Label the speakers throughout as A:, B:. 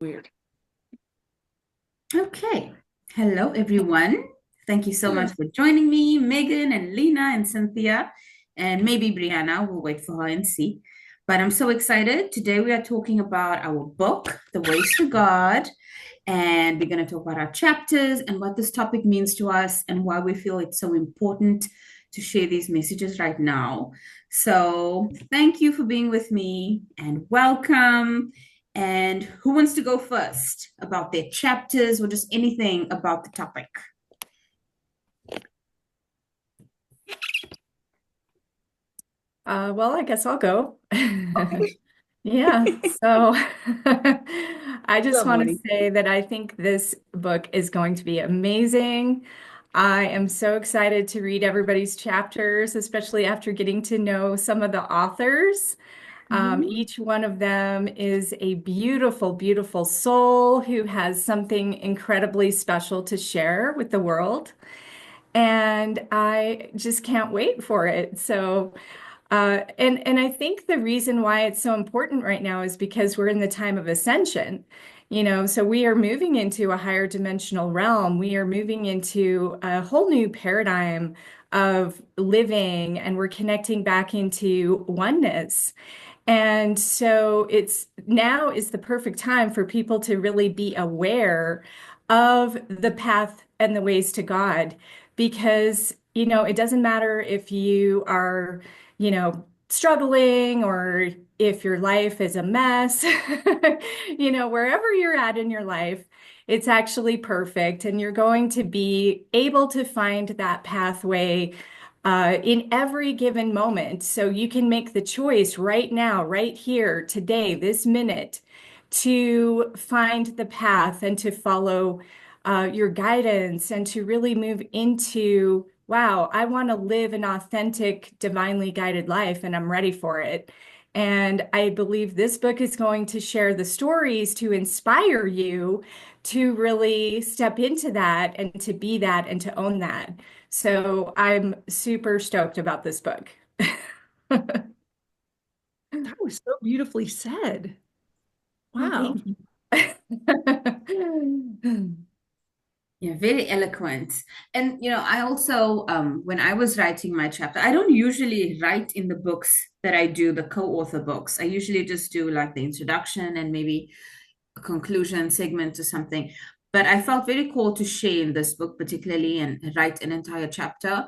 A: Weird.
B: Okay. Hello, everyone. Thank you so
A: Hello.
B: much for joining me, Megan and Leena and Cynthia, and maybe Brianna. We'll wait for her and see. But I'm so excited. Today we are talking about our book, The Ways to God, and we're going to talk about our chapters and what this topic means to us and why we feel it's so important to share these messages right now. So, thank you for being with me and welcome. And who wants to go first about their chapters or just anything about the topic?
A: Well, I guess I'll go.
B: Okay.
A: Yeah, so I just
C: Good
A: want to
C: morning.
A: say that I think this book is going to be amazing. I am so excited to read everybody's chapters, especially after getting to know some of the authors.
B: Mhm.
A: Each one of them is a beautiful, beautiful soul who has something incredibly special to share with the world. And I just can't wait for it. And I think the reason why it's so important right now is because we're in the time of ascension. So we are moving into a higher dimensional realm. We are moving into a whole new paradigm of living, and we're connecting back into oneness. And so it's now is the perfect time for people to really be aware of the path and the ways to God, because, it doesn't matter if you are, struggling or if your life is a mess, wherever you're at in your life, it's actually perfect. And you're going to be able to find that pathway in every given moment. So you can make the choice right now, right here, today, this minute, to find the path and to follow your guidance and to really move into, wow, I want to live an authentic, divinely guided life, and I'm ready for it. And I believe this book is going to share the stories to inspire you to really step into that and to be that and to own that. So I'm super stoked about this book.
C: That was so beautifully said.
A: Oh,
C: Wow.
A: thank you.
B: Yeah, very eloquent. And I also when I was writing my chapter, I don't usually write in the books that I do, the co-author books. I usually just do like the introduction and maybe a conclusion segment or something. But I felt very called to share in this book particularly and write an entire chapter.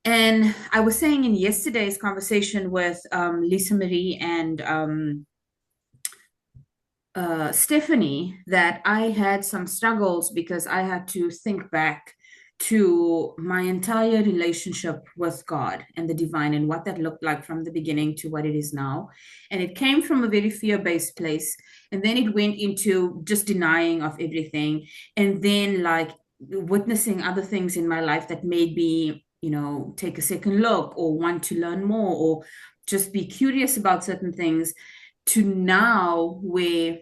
B: And I was saying in yesterday's conversation with Lisa Marie and Stephanie that I had some struggles because I had to think back to my entire relationship with God and the divine and what that looked like from the beginning to what it is now. And it came from a very fear based place. And then it went into just denying of everything. And then, like, witnessing other things in my life that made me, take a second look or want to learn more or just be curious about certain things to now where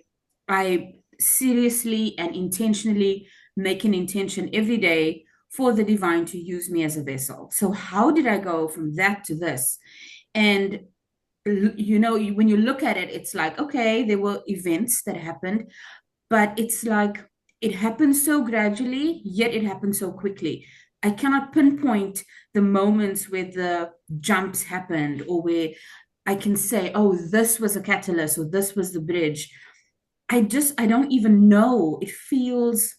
B: I seriously and intentionally make an intention every day for the divine to use me as a vessel. So, how did I go from that to this? And, when you look at it, it's like, okay, there were events that happened, but it's like it happened so gradually, yet it happened so quickly. I cannot pinpoint the moments where the jumps happened or where I can say, oh, this was a catalyst or this was the bridge. I don't even know. It feels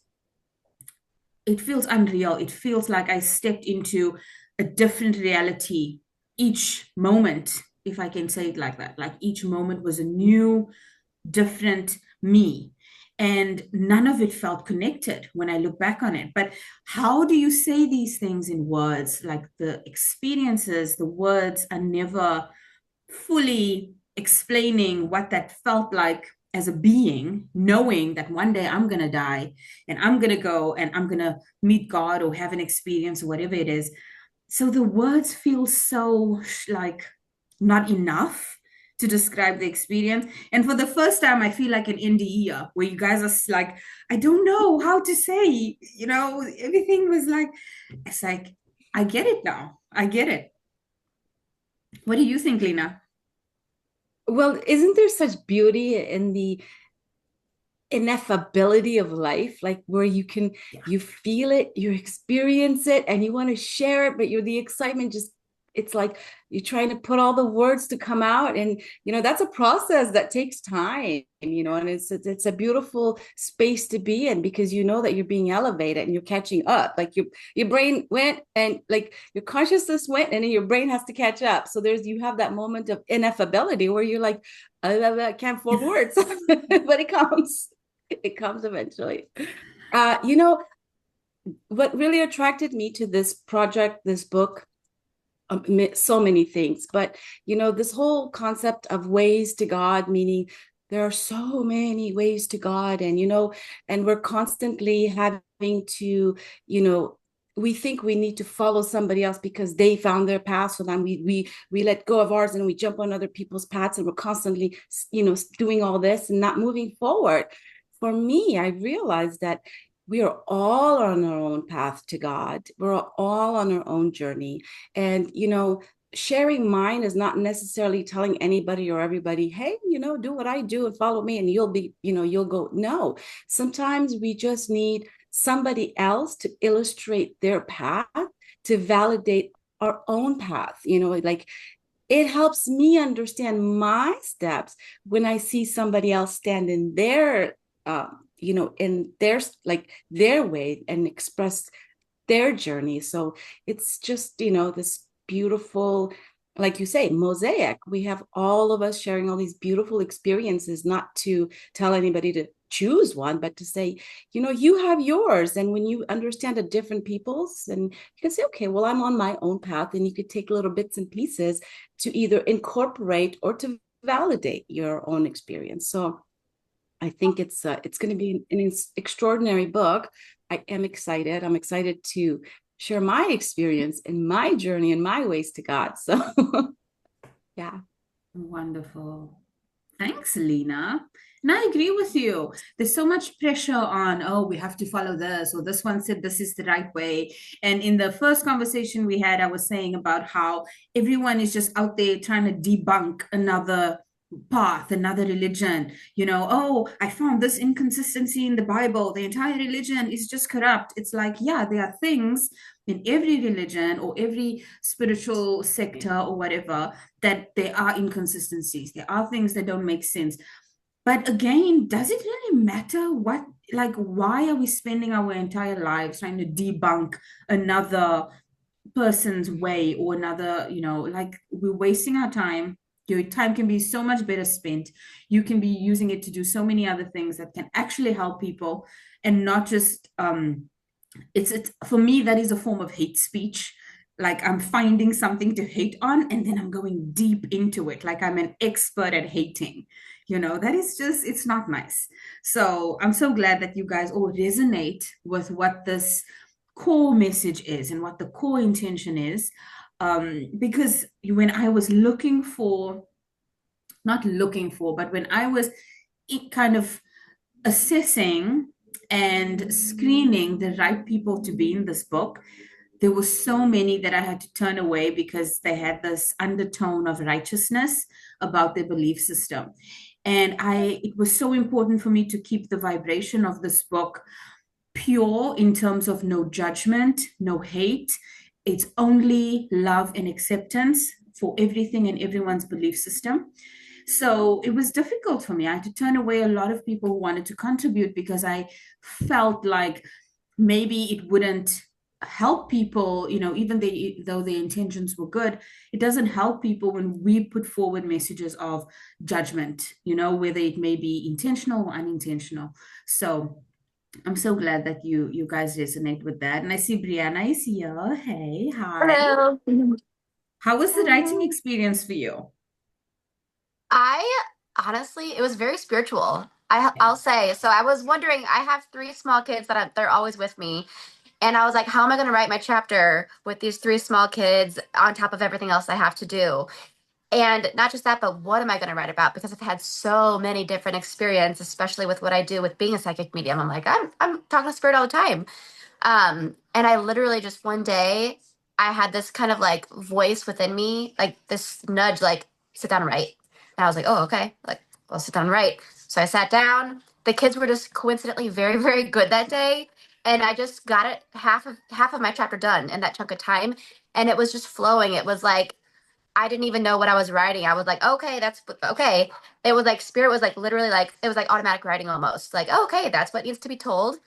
B: unreal. It feels like I stepped into a different reality each moment, if I can say it like that. Like each moment was a new, different me. And none of it felt connected when I look back on it. But how do you say these things in words? Like the experiences, the words are never fully explaining what that felt like as a being, knowing that one day I'm going to die and I'm going to go and I'm going to meet God or have an experience or whatever it is. So the words feel so like not enough to describe the experience. And for the first time, I feel like an NDE where you guys are like, I don't know how to say, everything was like, it's like, I get it now. I get it. What do you think, Lena?
C: Well, isn't there such beauty in
D: ineffability of life, like where you feel it, you experience it, and you want to share it, but the excitement just, it's like you're trying to put all the words to come out. And that's a process that takes time, and it's a beautiful space to be in, because that you're being elevated and you're catching up. Like your brain went, and like your consciousness went, and then your brain has to catch up. So you have that moment of ineffability where you're like, I can't form words. But it comes eventually. What really attracted me to this project, this book, so many things, but this whole concept of ways to God, meaning there are so many ways to God, and we're constantly having to, we think we need to follow somebody else because they found their path, so then we let go of ours and we jump on other people's paths, and we're constantly doing all this and not moving forward. For me, I realized that we are all on our own path to God. We're all on our own journey. And, sharing mine is not necessarily telling anybody or everybody, hey, do what I do and follow me and you'll go. No, sometimes we just need somebody else to illustrate their path, to validate our own path. Like, it helps me understand my steps when I see somebody else stand in their in their way and express their journey. So it's just, this beautiful, like you say, mosaic. We have all of us sharing all these beautiful experiences, not to tell anybody to choose one, but to say, you have yours. And when you understand the different people's, and you can say, okay, well, I'm on my own path, and you could take little bits and pieces to either incorporate or to validate your own experience. So I think it's going to be an extraordinary book. I am excited. I'm excited to share my experience and my journey and my ways to God. So, yeah.
B: Wonderful. Thanks, Leena. And I agree with you. There's so much pressure on, oh, we have to follow this, or this one said this is the right way. And in the first conversation we had, I was saying about how everyone is just out there trying to debunk another path, another religion. Oh, I found this inconsistency in the Bible. The entire religion is just corrupt. It's like, yeah, there are things in every religion or every spiritual sector or whatever that there are inconsistencies. There are things that don't make sense. But again, does it really matter why are we spending our entire lives trying to debunk another person's way or another, we're wasting our time. Your time can be so much better spent. You can be using it to do so many other things that can actually help people, and not just it's for me, that is a form of hate speech. Like, I'm finding something to hate on and then I'm going deep into it, like I'm an expert at hating. That is just, it's not nice. So I'm so glad that you guys all resonate with what this core message is and what the core intention is. Because when I was but when I was kind of assessing and screening the right people to be in this book, there were so many that I had to turn away because they had this undertone of righteousness about their belief system. And it was so important for me to keep the vibration of this book pure, in terms of no judgment, no hate. It's only love and acceptance for everything and everyone's belief system. So it was difficult for me. I had to turn away a lot of people who wanted to contribute because I felt like maybe it wouldn't help people, even though their intentions were good. It doesn't help people when we put forward messages of judgment, whether it may be intentional or unintentional. So I'm so glad that you guys resonate with that. And I see Brianna is here. Hey, hi.
E: Hello.
B: How was the writing experience for you?
E: I honestly, it was very spiritual. I'll say. So I was wondering, I have three small kids they're always with me. And I was like, how am I going to write my chapter with these three small kids on top of everything else I have to do? And not just that, but what am I going to write about? Because I've had so many different experiences, especially with what I do with being a psychic medium. I'm like, I'm talking to spirit all the time. And I literally just one day, I had this kind of like voice within me, like this nudge, like sit down and write. And I was like, oh, okay, like I'll sit down and write. So I sat down the kids were just coincidentally very, very good that day. And I just got it half of my chapter done in that chunk of time. And it was just flowing. It was like I didn't even know what I was writing. I was like, okay, that's okay. It was like spirit was like literally like it was like automatic writing almost. Like, okay, that's what needs to be told.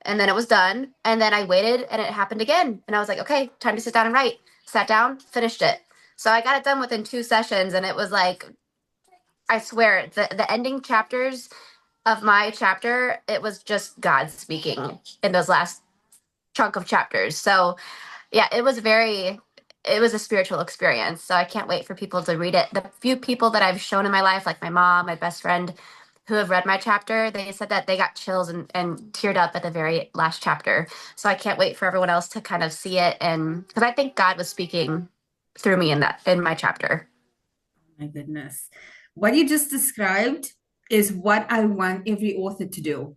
E: And then it was done. And then I waited and it happened again. And I was like, okay, time to sit down and write. Sat down, finished it. So I got it done within 2 sessions. And it was like, I swear, the ending chapters of my chapter, it was just God speaking in those last chunk of chapters. So yeah, it was a spiritual experience. So I can't wait for people to read it. The few people that I've shown in my life, like my mom, my best friend, who have read my chapter, they said that they got chills and teared up at the very last chapter. So I can't wait for everyone else to kind of see it. And because I think God was speaking through me in my chapter.
B: My goodness. What you just described is what I want every author to do,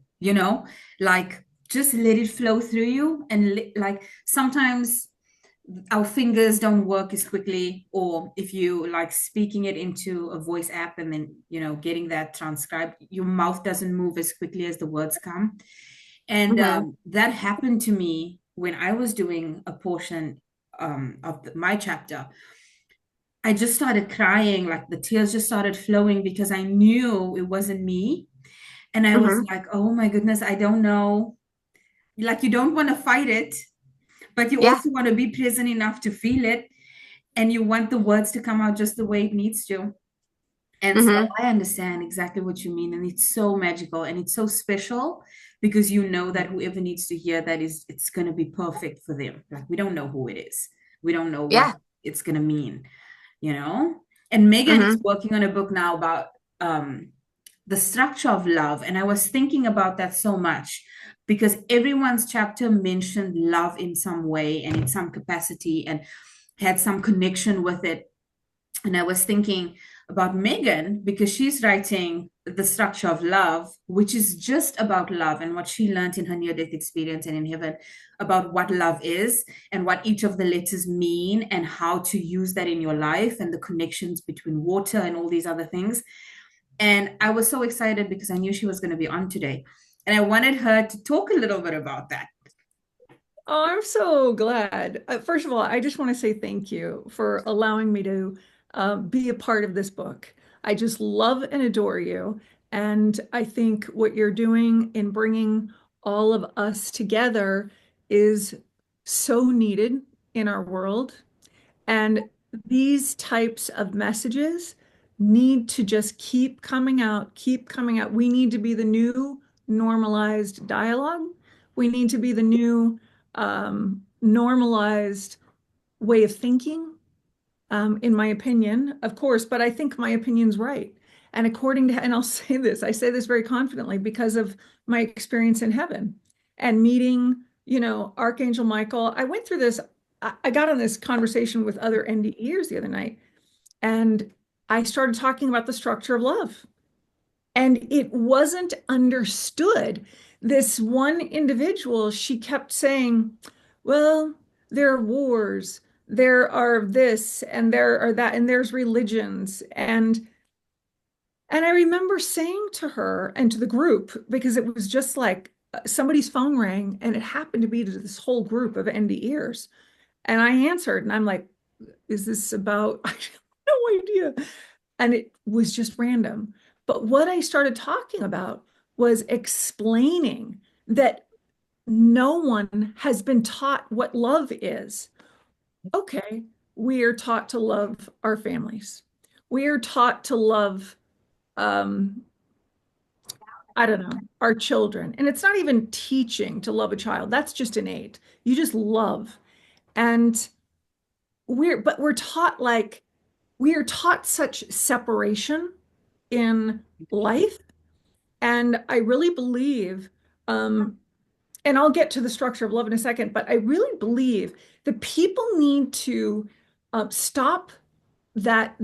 B: like just let it flow through you. And like sometimes our fingers don't work as quickly, or if you like speaking it into a voice app and then, getting that transcribed, your mouth doesn't move as quickly as the words come. And that happened to me when I was doing a portion of my chapter. I just started crying, like the tears just started flowing because I knew it wasn't me. And I was like, oh my goodness, I don't know. Like you don't want to fight it, but you
E: Yeah.
B: also want to be present enough to feel it. And you want the words to come out just the way it needs to. And so I understand exactly what you mean. And it's so magical and it's so special because you know that whoever needs to hear that it's going to be perfect for them. Like we don't know who it is. We don't know what it's going to mean. And Megan is working on a book now about the structure of love. And I was thinking about that so much because everyone's chapter mentioned love in some way and in some capacity and had some connection with it. And I was thinking about Megan because she's writing the structure of love, which is just about love and what she learned in her near-death experience and in heaven about what love is and what each of the letters mean and how to use that in your life and the connections between water and all these other things. And I was so excited because I knew she was going to be on today. And I wanted her to talk a little bit about that.
C: Oh, I'm so glad. First of all, I just want to say thank you for allowing me to be a part of this book. I just love and adore you. And I think what you're doing in bringing all of us together is so needed in our world. And these types of messages need to just keep coming out, keep coming out. We need to be the new normalized dialogue. We need to be the new normalized way of thinking, in my opinion, of course, but I think my opinion's right. And and I'll say this, I say this very confidently because of my experience in heaven and meeting, Archangel Michael. I went through this, I got on this conversation with other NDEers the other night, and I started talking about the structure of love. And it wasn't understood. This one individual, she kept saying, well, there are wars, there are this, and there are that, and there's religions. And I remember saying to her and to the group, because it was just like somebody's phone rang, and it happened to be to this whole group of NDEers. And I answered, and I'm like, is this about, I have no idea. And it was just random. But what I started talking about was explaining that no one has been taught what love is. Okay, we are taught to love our families. We are taught to love, um, I don't know, our children. And it's not even teaching to love a child. That's just innate. You just love. And we're taught like, we are taught such separation in life. And I really believe, and I'll get to the structure of love in a second, but I really believe that people need to stop that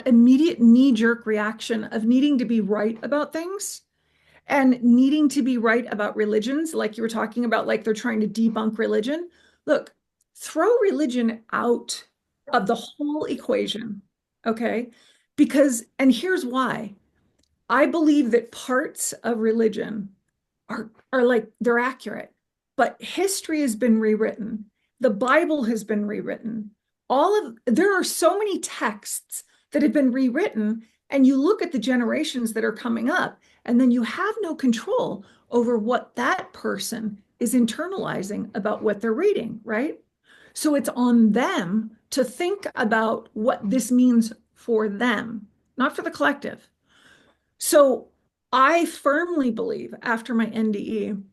C: immediate knee-jerk reaction of needing to be right about things and needing to be right about religions, like you were talking about, like they're trying to debunk religion. Look, throw religion out of the whole equation, okay? And here's why. I believe that parts of religion are like they're accurate, but history has been rewritten. The Bible has been rewritten. There are so many texts that have been rewritten, and you look at the generations that are coming up, and then you have no control over what that person is internalizing about what they're reading, right? So it's on them to think about what this means for them, not for the collective. So I firmly believe after my NDE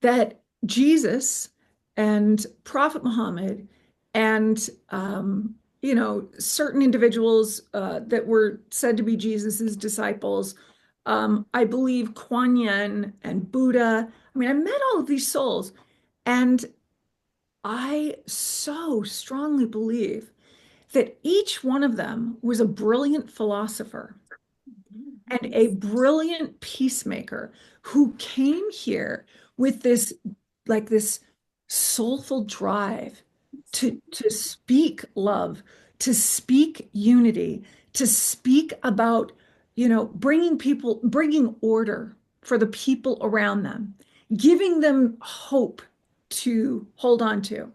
C: that Jesus and Prophet Muhammad and certain individuals that were said to be Jesus's disciples. I believe Kuan Yin and Buddha. I mean, I met all of these souls, and I so strongly believe that each one of them was a brilliant philosopher and a brilliant peacemaker who came here with this soulful drive to speak love, to speak unity, to speak about, bringing order for the people around them, giving them hope to hold on to.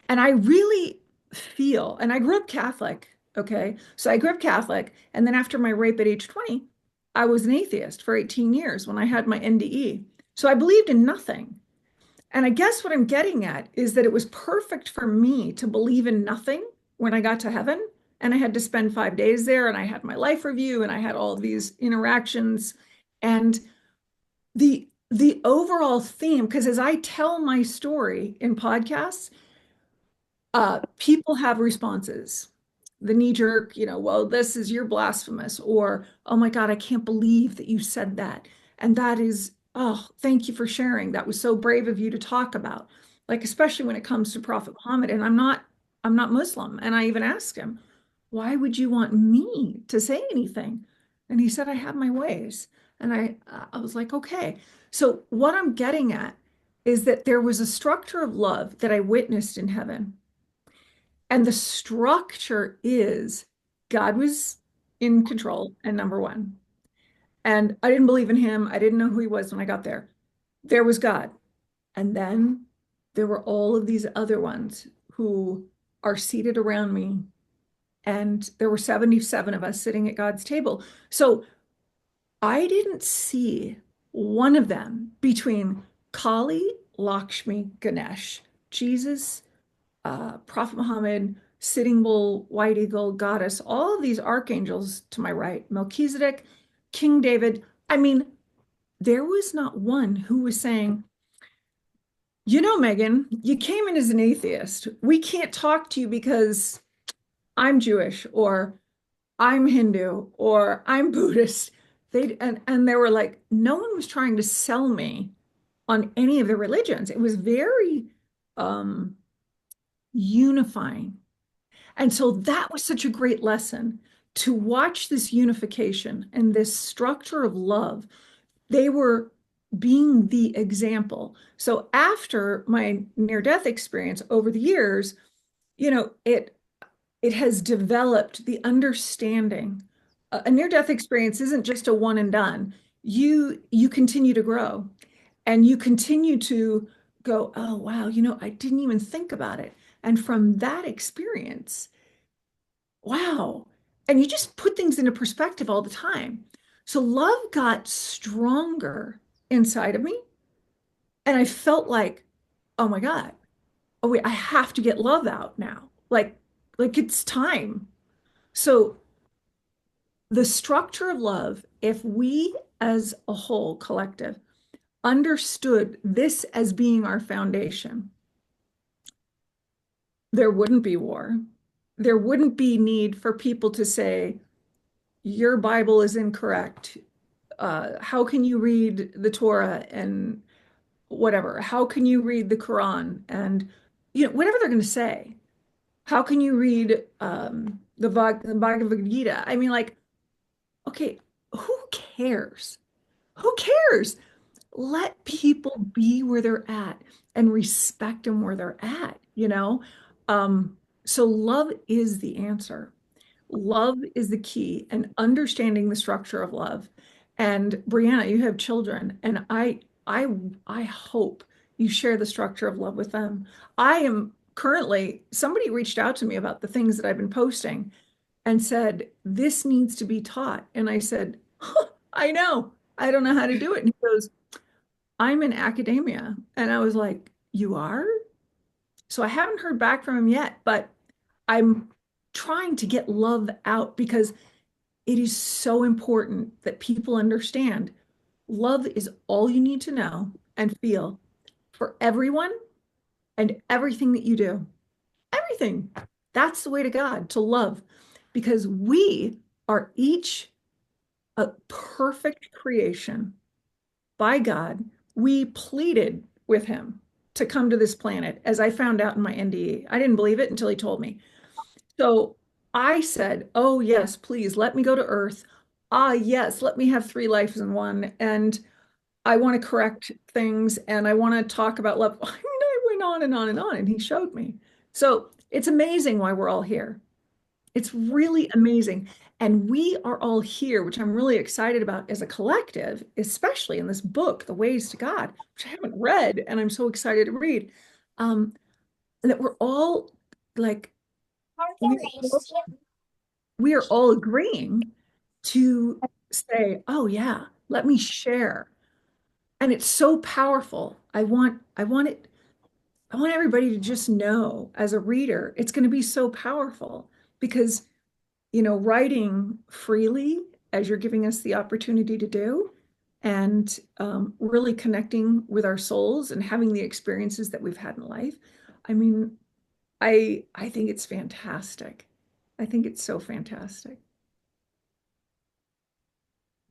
C: And I really feel, and I grew up Catholic, okay? So I grew up Catholic, and then after my rape at age 20, I was an atheist for 18 years when I had my NDE. So I believed in nothing. And I guess what I'm getting at is that it was perfect for me to believe in nothing when I got to heaven. And I had to spend 5 days there, and I had my life review, and I had all of these interactions. And the overall theme, because as I tell my story in podcasts, people have responses. The knee jerk, well, this is you're blasphemous, or oh my God, I can't believe that you said that. And that is, oh, thank you for sharing. That was so brave of you to talk about. Like, especially when it comes to Prophet Muhammad. And I'm not Muslim. And I even asked him, why would you want me to say anything? And he said, I have my ways. And I was like, okay. So what I'm getting at is that there was a structure of love that I witnessed in heaven. And the structure is God was in control and number one. And I didn't believe in him. I didn't know who he was when I got there. There was God. And then there were all of these other ones who are seated around me. And there were 77 of us sitting at God's table. So I didn't see one of them between Kali, Lakshmi, Ganesh, Jesus, Prophet Muhammad, Sitting Bull, White Eagle, Goddess, all of these archangels to my right, Melchizedek, King David. I mean, there was not one who was saying, Megan, you came in as an atheist. We can't talk to you because I'm Jewish, or I'm Hindu, or I'm Buddhist. And they were like, no one was trying to sell me on any of the religions. It was very unifying. And so that was such a great lesson to watch this unification and this structure of love. They were being the example. So after my near-death experience over the years, it has developed the understanding. A near-death experience isn't just a one and done. You continue to grow, and you continue to go, oh wow, I didn't even think about it. And from that experience, wow. And you just put things into perspective all the time. So love got stronger inside of me. And I felt like, oh my God, oh wait, I have to get love out now. Like it's time. So the structure of love, if we as a whole collective understood this as being our foundation, there wouldn't be war. There wouldn't be need for people to say, your Bible is incorrect. How can you read the Torah and whatever? How can you read the Quran and whatever they're going to say? How can you read the Bhagavad Gita? I mean, like, okay, who cares? Who cares? Let people be where they're at and respect them where they're at. So love is the answer. Love is the key, and understanding the structure of love. And Brianna, you have children, and I hope you share the structure of love with them. I am currently, somebody reached out to me about the things that I've been posting and said, this needs to be taught. And I said, huh, I know, I don't know how to do it. And he goes, I'm in academia. And I was like, you are? So I haven't heard back from him yet, but I'm trying to get love out because it is so important that people understand love is all you need to know and feel for everyone and everything that you do. Everything. That's the way to God, to love, because we are each a perfect creation by God. We pleaded with him to come to this planet, as I found out in my NDE. I didn't believe it until he told me. So I said, oh, yes, please let me go to Earth. Ah, yes, let me have three lives in one. And I want to correct things and I want to talk about love. I mean, I went on and on and on, and he showed me. So it's amazing why we're all here. It's really amazing. And we are all here, which I'm really excited about as a collective, especially in this book, The Ways to God, which I haven't read and I'm so excited to read. Um, that we're all like, we are all agreeing to say, oh yeah, let me share. And it's so powerful. I want everybody to just know as a reader, it's going to be so powerful because, writing freely as you're giving us the opportunity to do, and really connecting with our souls and having the experiences that we've had in life. I mean, I think it's fantastic. I think it's so fantastic.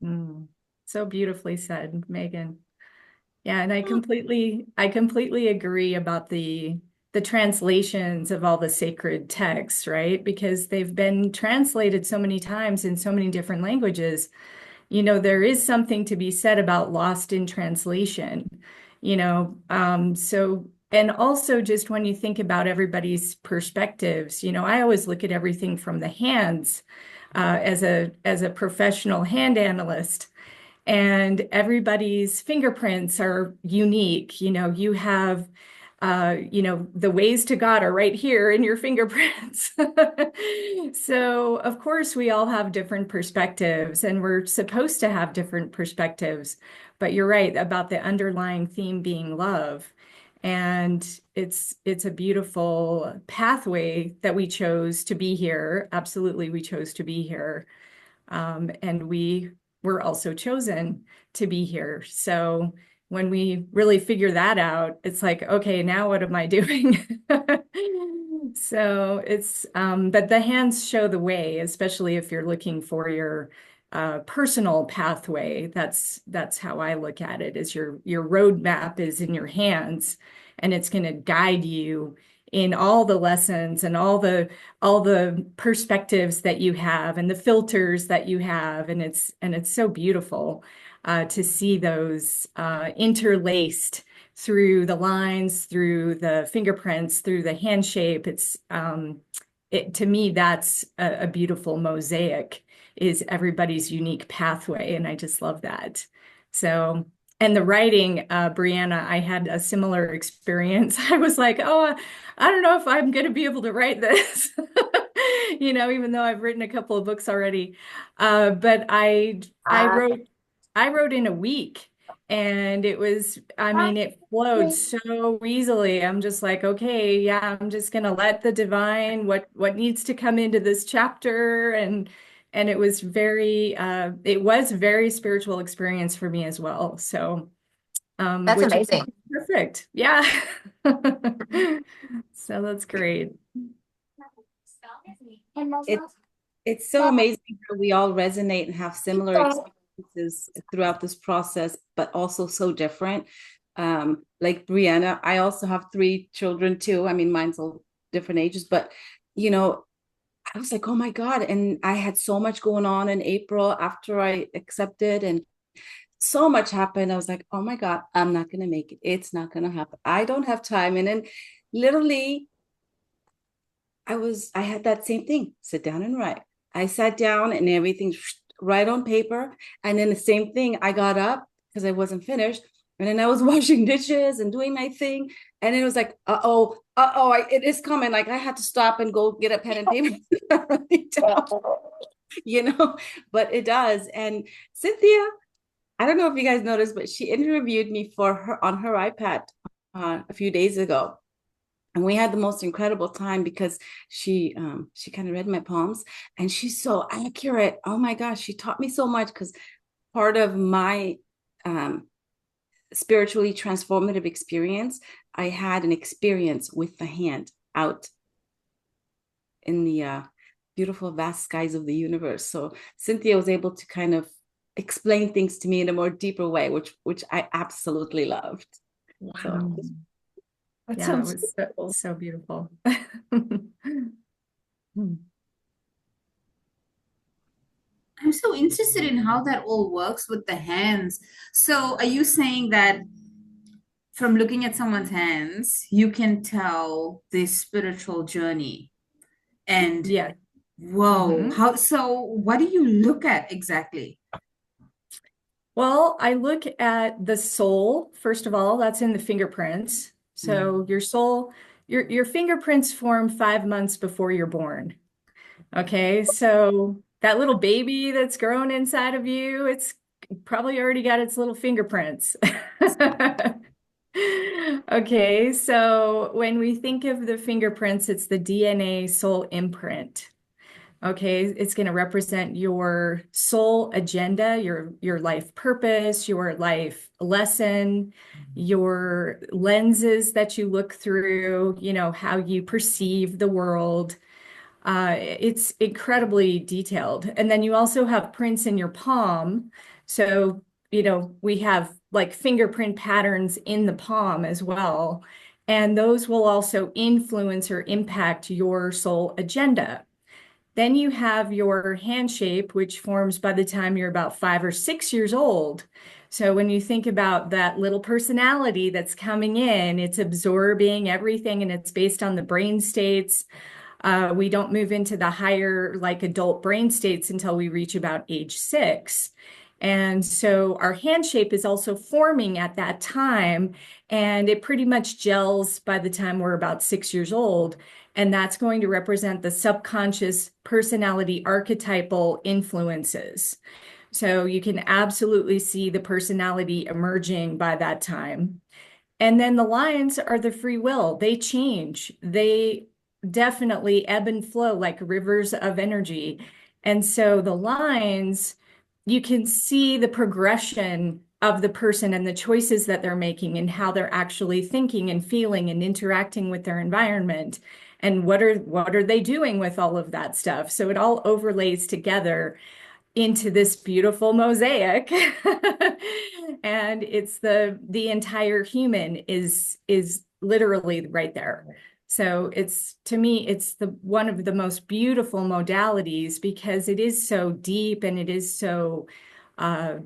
A: So beautifully said, Megan. Yeah, and I completely agree about the translations of all the sacred texts, right? Because they've been translated so many times in so many different languages. There is something to be said about lost in translation, so, and also just when you think about everybody's perspectives, I always look at everything from the hands, as a professional hand analyst, and everybody's fingerprints are unique. You have, the ways to God are right here in your fingerprints. So, of course, we all have different perspectives and we're supposed to have different perspectives. But you're right about the underlying theme being love. And it's a beautiful pathway that we chose to be here. Absolutely, we chose to be here. And we were also chosen to be here. So when we really figure that out, it's like, okay, now what am I doing? So but the hands show the way, especially if you're looking for your personal pathway. That's how I look at it, is your roadmap is in your hands, and it's going to guide you in all the lessons and all the perspectives that you have and the filters that you have. And it's so beautiful to see those interlaced through the lines, through the fingerprints, through the hand shape. To me, that's a beautiful mosaic, is everybody's unique pathway. And I just love that. So, and the writing, Brianna, I had a similar experience. I was like, oh, I don't know if I'm going to be able to write this, even though I've written a couple of books already. But I wrote in a week, and it flowed so easily. I'm just like, okay, yeah, I'm just going to let the divine, what needs to come into this chapter. And it was very spiritual experience for me as well. So,
E: That's
A: which is
E: amazing.
A: perfect. Yeah. So that's great.
D: It's so amazing how we all resonate and have similar experiences throughout this process, but also so different. Like Brianna, I also have three children too. I mean, mine's all different ages, but I was like, oh my God. And I had so much going on in April after I accepted, and so much happened. I was like, oh my God, I'm not going to make it. It's not going to happen. I don't have time. And then literally, I had that same thing, sit down and write. I sat down and everything right on paper. And then the same thing, I got up because I wasn't finished. And then I was washing dishes and doing my thing. And it was like, it is coming. Like I had to stop and go get a pen and paper. But it does. And Cynthia, I don't know if you guys noticed, but she interviewed me for her on her iPad a few days ago. And we had the most incredible time because she kind of read my poems and she's so accurate. Oh my gosh, she taught me so much because part of my spiritually transformative experience, I had an experience with the hand out in the beautiful vast skies of the universe. So Cynthia was able to kind of explain things to me in a more deeper way, which I absolutely loved.
C: Wow.
D: So,
C: That
A: Yeah, it
C: sounds
A: was
C: beautiful.
A: so beautiful.
B: I'm so interested in how that all works with the hands. So, are you saying that from looking at someone's hands, you can tell this spiritual journey? And
A: Yeah.
B: whoa,
A: Mhm.
B: so what do you look at exactly?
A: Well, I look at the soul, first of all, that's in the fingerprints. So your soul, your fingerprints form 5 months before you're born. Okay, so that little baby that's grown inside of you, it's probably already got its little fingerprints. Okay, so when we think of the fingerprints, it's the DNA soul imprint. Okay, it's going to represent your soul agenda, your life purpose, your life lesson, your lenses that you look through, how you perceive the world. It's incredibly detailed. And then you also have prints in your palm. So, we have like fingerprint patterns in the palm as well. And those will also influence or impact your soul agenda. Then you have your hand shape, which forms by the time you're about 5 or 6 years old. So when you think about that little personality that's coming in, it's absorbing everything and it's based on the brain states. We don't move into the higher, like adult brain states until we reach about age 6. And so our hand shape is also forming at that time, and it pretty much gels by the time we're about 6 years old. And that's going to represent the subconscious personality archetypal influences. So you can absolutely see the personality emerging by that time. And then the lines are the free will. They change. They definitely ebb and flow like rivers of energy. And so the lines, you can see the progression of the person and the choices that they're making and how they're actually thinking and feeling and interacting with their environment. And what are they doing with all of that stuff? So it all overlays together into this beautiful mosaic. And it's the entire human is literally right there. So it's, to me, it's the one of the most beautiful modalities because it is so deep and it is so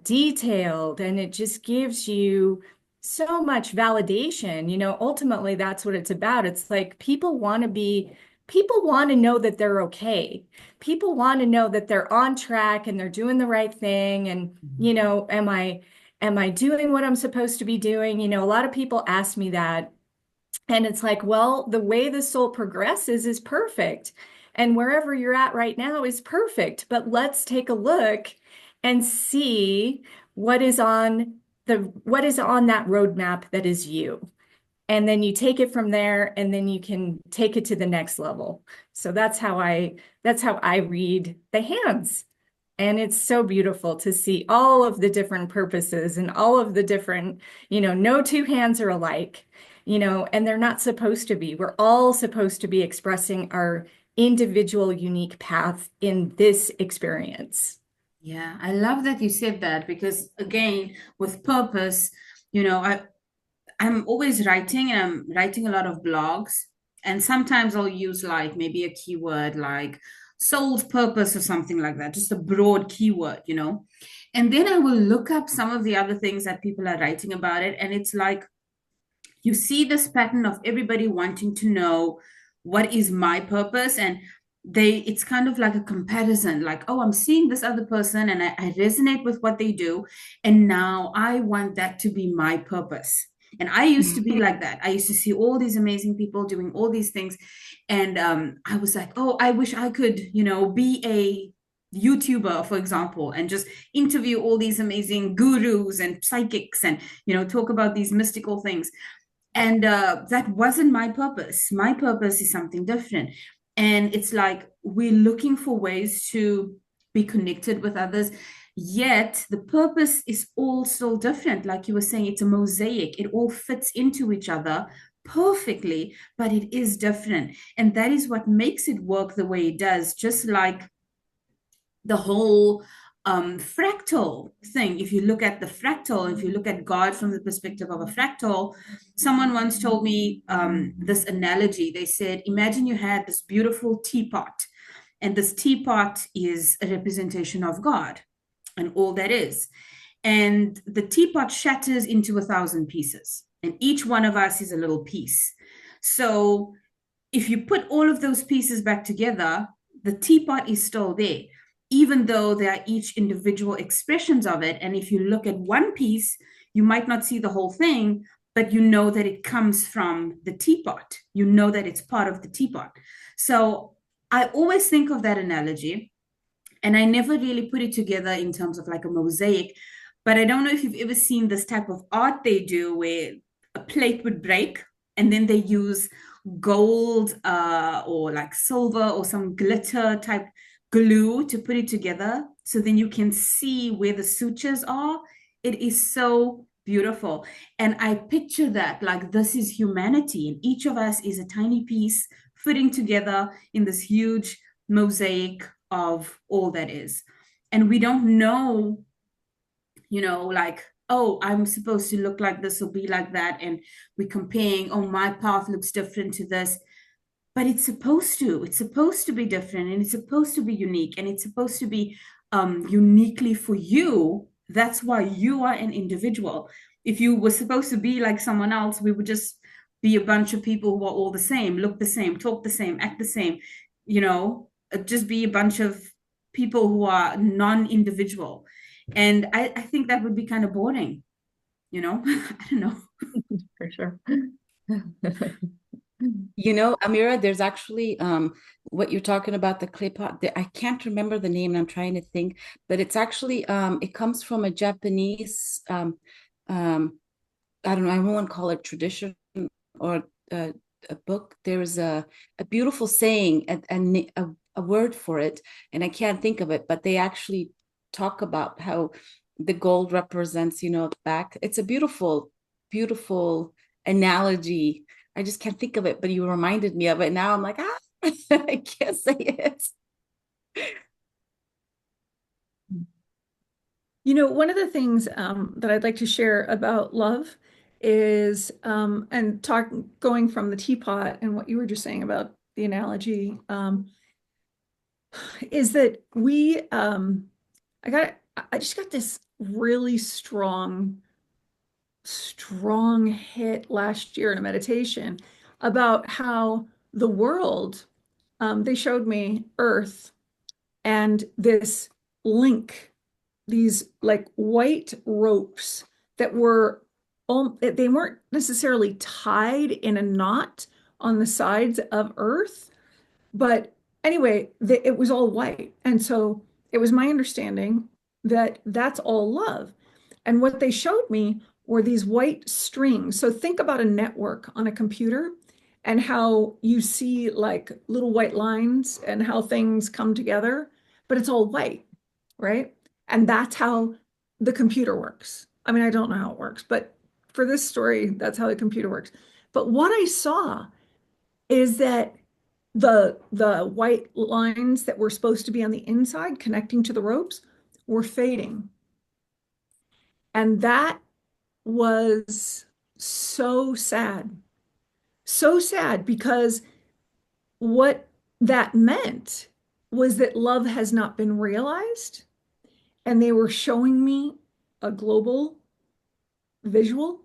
A: detailed, and it just gives you so much validation. Ultimately that's what it's about. It's like people want to know that they're okay. People want to know that they're on track and they're doing the right thing. And, am I doing what I'm supposed to be doing? A lot of people ask me that. And it's like, well, the way the soul progresses is perfect. And wherever you're at right now is perfect. But let's take a look and see what is on that roadmap that is you. And then you take it from there, and then you can take it to the next level. So that's how I read the hands. And it's so beautiful to see all of the different purposes and all of the different, no two hands are alike, and they're not supposed to be. We're all supposed to be expressing our individual unique path in this experience.
B: Yeah, I love that you said that because again, with purpose, I'm always writing and I'm writing a lot of blogs. And sometimes I'll use like maybe a keyword like soul's purpose or something like that, just a broad keyword. And then I will look up some of the other things that people are writing about it. And it's like you see this pattern of everybody wanting to know what is my purpose. And it's kind of like a comparison, like, oh, I'm seeing this other person and I resonate with what they do, and now I want that to be my purpose. And I used to be like that. I used to see all these amazing people doing all these things, and I was like, oh, I wish I could, be a YouTuber, for example, and just interview all these amazing gurus and psychics, and talk about these mystical things. And that wasn't my purpose. My purpose is something different. And it's like we're looking for ways to be connected with others, yet the purpose is all still different. Like you were saying, it's a mosaic, it all fits into each other perfectly, but it is different. And that is what makes it work the way it does, just like the whole fractal thing. If you look at the fractal, if you look at God from the perspective of a fractal, someone once told me this analogy. They said, imagine you had this beautiful teapot, and this teapot is a representation of God and all that is. And the teapot shatters into 1,000 pieces, and each one of us is a little piece. So if you put all of those pieces back together, the teapot is still there, even though they are each individual expressions of it. And if you look at one piece, you might not see the whole thing, but you know that it comes from the teapot. You know that it's part of the teapot. So I always think of that analogy, and I never really put it together in terms of like a mosaic. But I don't know if you've ever seen this type of art they do where a plate would break and then they use gold or like silver or some glitter type glue to put it together, so then you can see where the sutures are. It is so beautiful. And I picture that like this is humanity, and each of us is a tiny piece fitting together in this huge mosaic of all that is. And we don't know, like, oh, I'm supposed to look like this or be like that. And we're comparing, oh, my path looks different to this. But it's supposed to. It's supposed to be different, and it's supposed to be unique, and it's supposed to be uniquely for you. That's why you are an individual. If you were supposed to be like someone else, we would just be a bunch of people who are all the same, look the same, talk the same, act the same, just be a bunch of people who are non-individual. And I think that would be kind of boring, I don't know.
A: For sure.
D: Ameera, there's actually what you're talking about, the clay pot. I can't remember the name, and I'm trying to think, but it's actually it comes from a Japanese I don't know, I won't call it tradition or a book. There's a beautiful saying and a word for it, and I can't think of it, but they actually talk about how the gold represents, the back. It's a beautiful, beautiful analogy. I just can't think of it, but you reminded me of it. Now I'm like, I can't say it.
C: One of the things that I'd like to share about love is, and going from the teapot and what you were just saying about the analogy, is that I just got this really strong hit last year in a meditation about how the world, they showed me Earth and this link, these like white ropes that they weren't necessarily tied in a knot on the sides of Earth, but anyway, it was all white. And so it was my understanding that that's all love. And what they showed me were these white strings. So think about a network on a computer and how you see like little white lines and how things come together, but it's all white, right? And that's how the computer works. I mean, I don't know how it works, but for this story, that's how the computer works. But what I saw is that the white lines that were supposed to be on the inside connecting to the ropes were fading. And that was so sad. So sad, because what that meant was that love has not been realized. And they were showing me a global visual.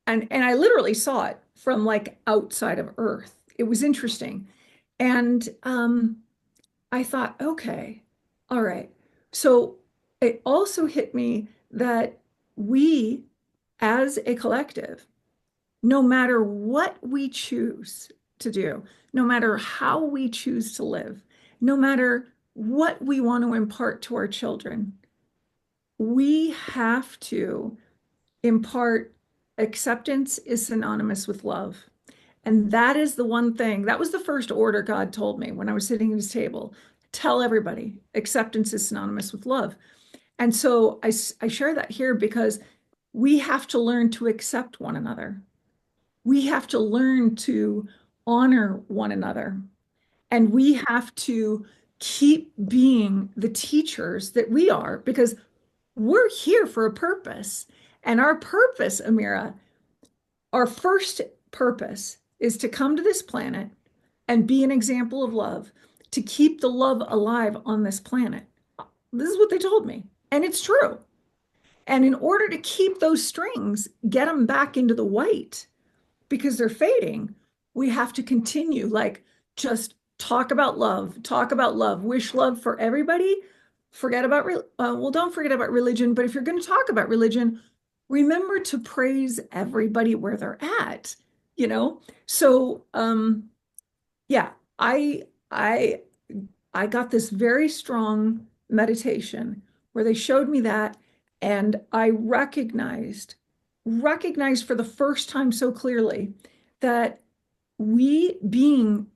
C: And I literally saw it from like outside of Earth. It was interesting. And I thought, okay, all right. So it also hit me that we, as a collective, no matter what we choose to do, no matter how we choose to live, no matter what we want to impart to our children, we have to impart acceptance is synonymous with love. And that is the one thing, that was the first order God told me when I was sitting at his table. Tell everybody acceptance is synonymous with love. And so I share that here because we have to learn to accept one another. We have to learn to honor one another. And we have to keep being the teachers that we are because we're here for a purpose. And our purpose, Ameera, our first purpose is to come to this planet and be an example of love, to keep the love alive on this planet. This is what they told me. And it's true. And in order to keep those strings, get them back into the white because they're fading, we have to continue like just talk about love, wish love for everybody. Forget about, well, don't forget about religion, but if you're going to talk about religion, remember to praise everybody where they're at, you know? So, yeah, I, I, I got this very strong meditation where they showed me that, and I recognized for the first time so clearly that we being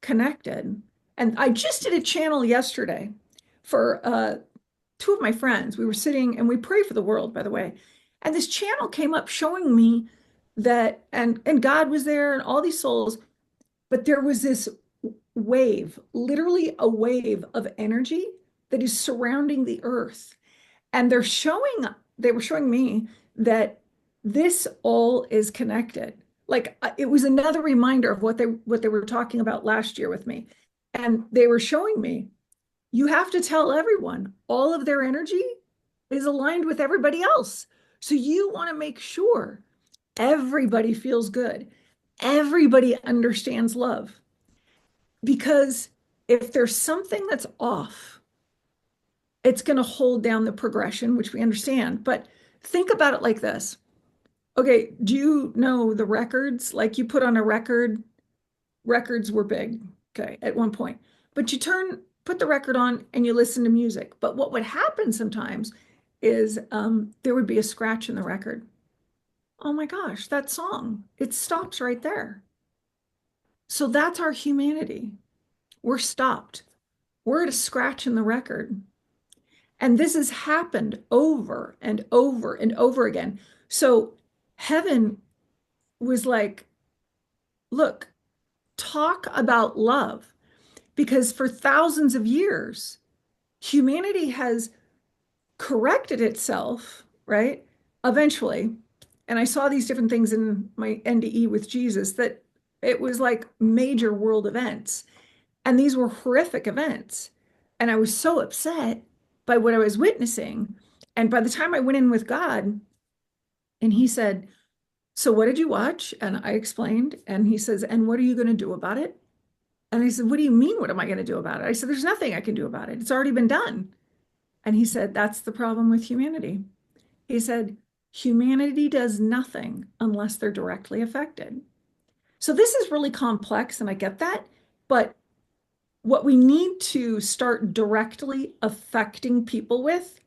C: connected, and I just did a channel yesterday for two of my friends. We were sitting and we pray for the world, by the way. And this channel came up showing me that, and God was there and all these souls, but there was this wave, literally a wave of energy that is surrounding the earth. And they were showing me that this all is connected. Like it was another reminder of what they were talking about last year with me. And they were showing me, you have to tell everyone all of their energy is aligned with everybody else. So you want to make sure everybody feels good. Everybody understands love. Because if there's something that's off, it's going to hold down the progression, which we understand. But think about it like this. Okay, do you know the records? Like you put on a record, records were big, okay, at one point. But you put the record on and you listen to music. But what would happen sometimes is there would be a scratch in the record. Oh my gosh, that song, it stops right there. So that's our humanity. We're stopped. We're at a scratch in the record. And this has happened over and over and over again. So heaven was like, look, talk about love. Because for thousands of years, humanity has corrected itself, right? Eventually. And I saw these different things in my NDE with Jesus that it was like major world events. And these were horrific events. And I was so upset by what I was witnessing. And by the time I went in with God, and he said, so what did you watch? And I explained, and he says, and what are you going to do about it? And I said, what do you mean? What am I going to do about it? I said, there's nothing I can do about it. It's already been done. And he said, that's the problem with humanity. He said, humanity does nothing unless they're directly affected. So this is really complex, and I get that. But what we need to start directly affecting people with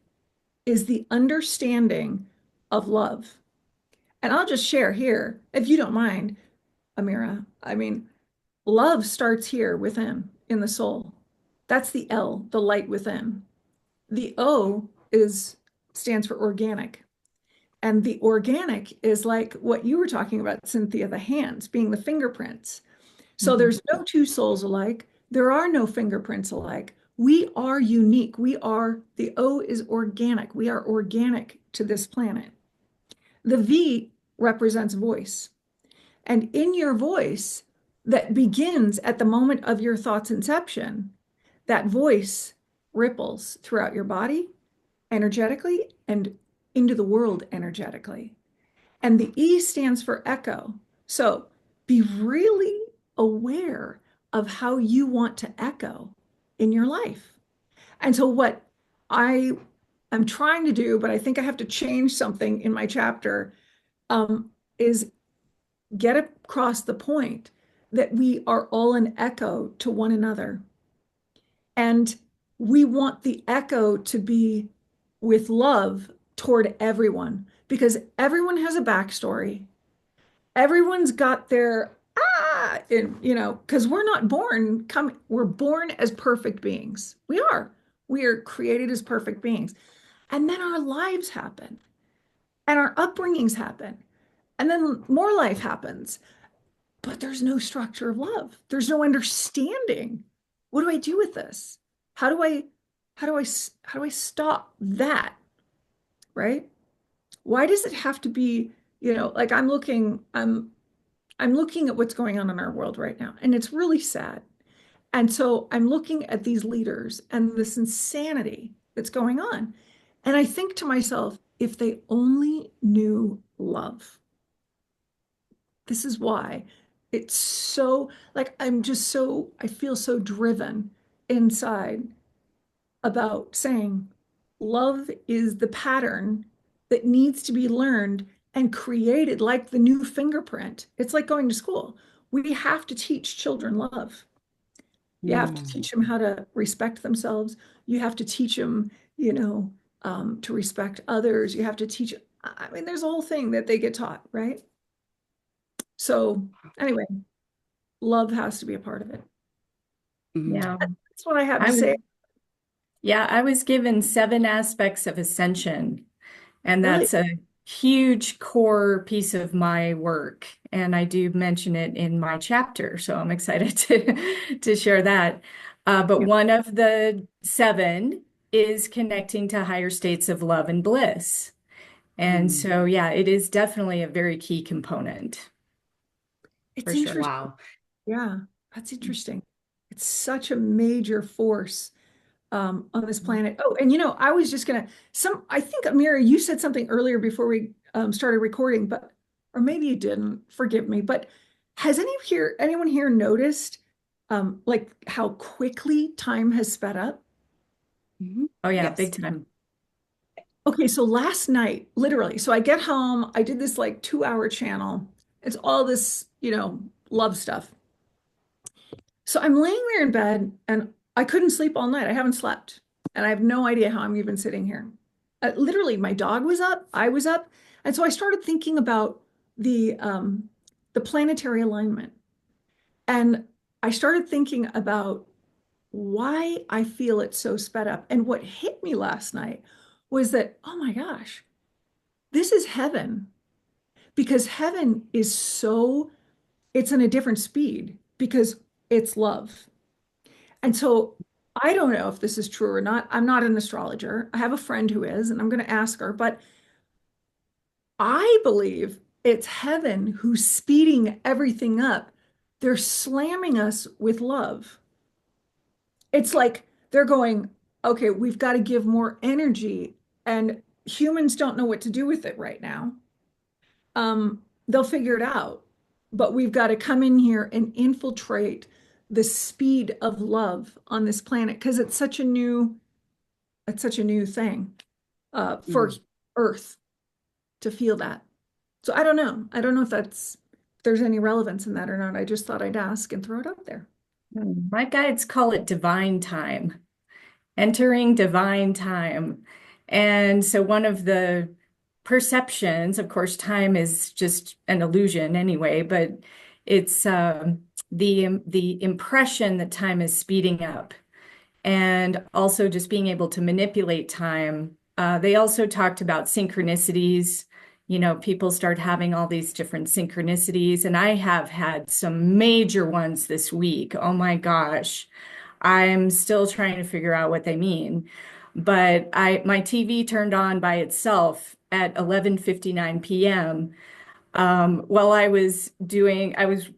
C: is the understanding of love. And I'll just share here, if you don't mind, Ameera. I mean, love starts here within in the soul. That's the L, the light within. The O stands for organic. And the organic is like what you were talking about, Cynthia, the hands being the fingerprints. So there's no two souls alike. There are no fingerprints alike. We are unique. The O is organic. We are organic to this planet. The V represents voice. And in your voice that begins at the moment of your thought's inception, that voice ripples throughout your body energetically and into the world energetically. And the E stands for echo. So be really aware of how you want to echo in your life. And so what I am trying to do, but I think I have to change something in my chapter, is get across the point that we are all an echo to one another. And we want the echo to be with love toward everyone because everyone has a backstory. Everyone's got their and because we're not we're born as perfect beings. We are created as perfect beings. And then our lives happen and our upbringings happen. And then more life happens. But there's no structure of love. There's no understanding. What do I do with this? How do I how do I stop that? Right? Why does it have to be, like I'm looking at what's going on in our world right now, and it's really sad. And so I'm looking at these leaders and this insanity that's going on. And I think to myself, if they only knew love, this is why it's so like I feel so driven inside about saying love is the pattern that needs to be learned and created like the new fingerprint. It's like going to school. We have to teach children love. You have to teach them how to respect themselves. You have to teach them, to respect others. You have to teach, I mean, there's a whole thing that they get taught, right? So anyway, love has to be a part of it.
A: Yeah.
C: That's what I have to
A: I was,
C: say.
A: yeah, I was given 7 aspects of ascension, and
C: Really?
A: that's a huge core piece of my work. And I do mention it in my chapter, so I'm excited to share that. But
C: Yeah.
A: one of the 7 is connecting to higher states of love and bliss. And so, yeah, it is definitely a very key component
C: It's
A: for sure.
C: interesting.
B: Wow.
C: Yeah, that's interesting. It's such a major force on this planet. Oh, and I was just gonna I think Ameera, you said something earlier before we started recording, but or maybe you didn't, forgive me, but has anyone here noticed like how quickly time has sped up?
A: Oh, yeah,
B: Yes.
A: big time.
C: Okay, so last night, literally, so I get home, I did this like 2-hour channel. It's all this, love stuff. So I'm laying there in bed and I couldn't sleep all night. I haven't slept. And I have no idea how I'm even sitting here. Literally, my dog was up, I was up. And so I started thinking about the planetary alignment. And I started thinking about why I feel it so sped up. And what hit me last night was that, oh my gosh, this is heaven. Because heaven is it's in a different speed because it's love. And so I don't know if this is true or not. I'm not an astrologer. I have a friend who is, and I'm going to ask her, but I believe it's heaven who's speeding everything up. They're slamming us with love. It's like they're going, okay, we've got to give more energy, and humans don't know what to do with it right now. They'll figure it out. But we've got to come in here and infiltrate the speed of love on this planet because it's such a new thing for Earth to feel that. So I don't know. I don't know if there's any relevance in that or not. I just thought I'd ask and throw it out there.
A: My guides call it divine time, entering divine time. And so one of the perceptions, of course, time is just an illusion anyway, but it's the impression that time is speeding up and also just being able to manipulate time. They also talked about synchronicities. People start having all these different synchronicities, and I have had some major ones this week. Oh my gosh. I'm still trying to figure out what they mean. But my TV turned on by itself at 11:59 p.m. While I was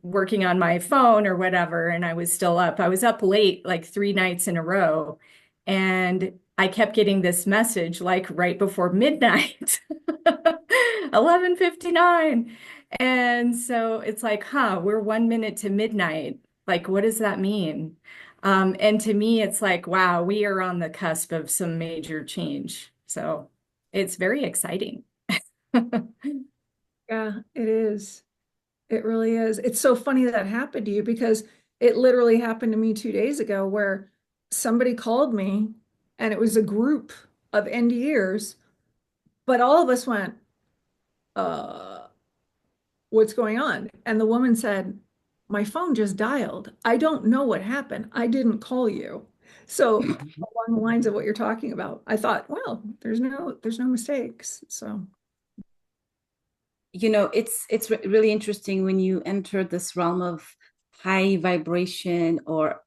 A: working on my phone or whatever, and I was still up. I was up late, like 3 nights in a row, and I kept getting this message like right before midnight, 11:59. And so it's like, we're 1 minute to midnight. Like, what does that mean? And to me, it's like, wow, we are on the cusp of some major change. So it's very exciting.
C: Yeah, it is. It really is. It's so funny that happened to you because it literally happened to me 2 days ago where somebody called me and it was a group of NDErs, but all of us went, uh, what's going on? And the woman said, my phone just dialed. I don't know what happened. I didn't call you. So along the lines of what you're talking about, I thought, well, there's no mistakes. So
D: It's really interesting when you enter this realm of high vibration, or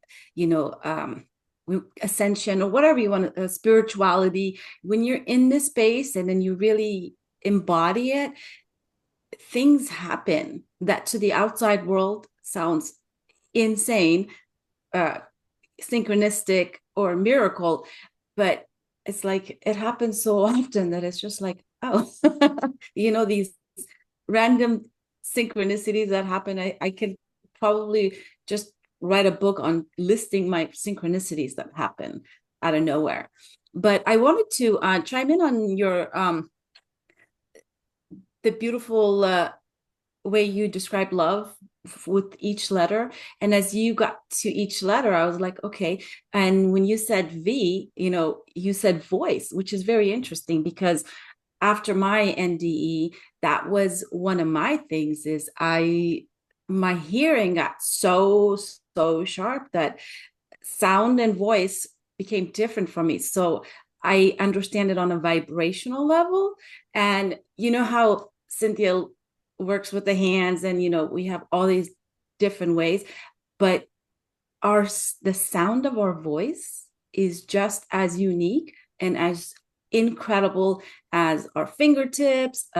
D: ascension, or whatever you want, spirituality. When you're in this space and then you really embody it, things happen that to the outside world sounds insane, uh, synchronistic, or miracle, but it's like it happens so often that it's just like, oh, these random synchronicities that happen. I could probably just write a book on listing my synchronicities that happen out of nowhere. But I wanted to chime in on your the beautiful way you describe love with each letter. And as you got to each letter, I was like, okay. And when you said V, you said voice, which is very interesting because after my NDE, that was one of my things. Is my hearing got so sharp that sound and voice became different for me. So I understand it on a vibrational level. And you know how Cynthia works with the hands, and we have all these different ways, but the sound of our voice is just as unique and as incredible as our fingertips,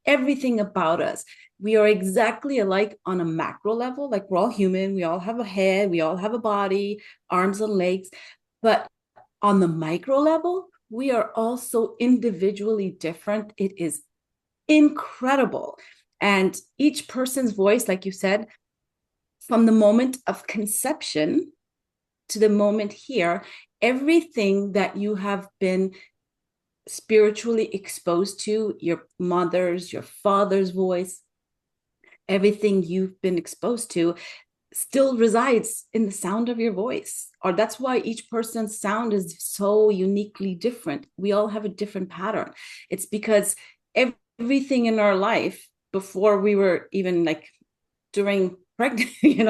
D: everything about us. We are exactly alike on a macro level. Like, we're all human, we all have a head, we all have a body, arms and legs, but on the micro level, we are all so individually different. It is incredible. And each person's voice, like you said, from the moment of conception to the moment here, everything that you have been spiritually exposed to, your mother's, your father's voice, everything you've been exposed to still resides in the sound of your voice. Or that's why each person's sound is so uniquely different. We all have a different pattern. It's because everything in our life, before we were even like during pregnancy,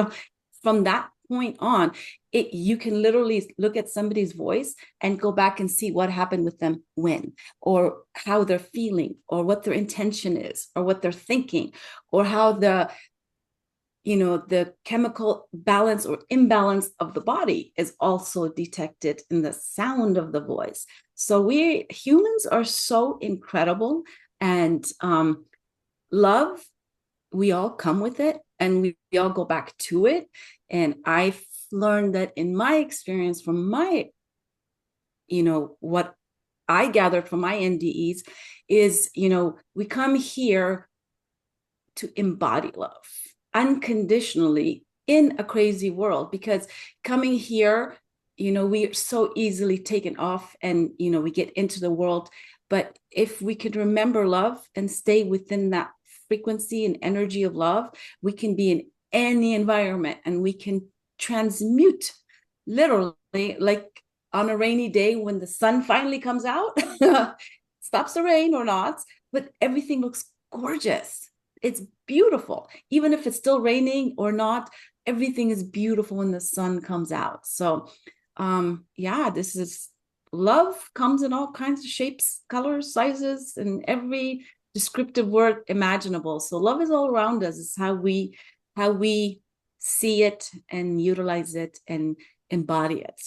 D: from that point on, you can literally look at somebody's voice and go back and see what happened with them when, or how they're feeling, or what their intention is, or what they're thinking, or how the chemical balance or imbalance of the body is also detected in the sound of the voice. So we humans are so incredible, and love, we all come with it, and we all go back to it. And I've learned that in my experience from my, what I gathered from my NDEs is, we come here to embody love unconditionally in a crazy world, because coming here, we are so easily taken off, and, we get into the world. But if we could remember love and stay within that frequency and energy of love, we can be in any environment, and we can transmute literally, like on a rainy day when the sun finally comes out, stops the rain or not, but everything looks gorgeous. It's beautiful. Even if it's still raining or not, everything is beautiful when the sun comes out. So this is love comes in all kinds of shapes, colors, sizes, and every descriptive word imaginable. So love is all around us. It's how we see it and utilize it and embody it.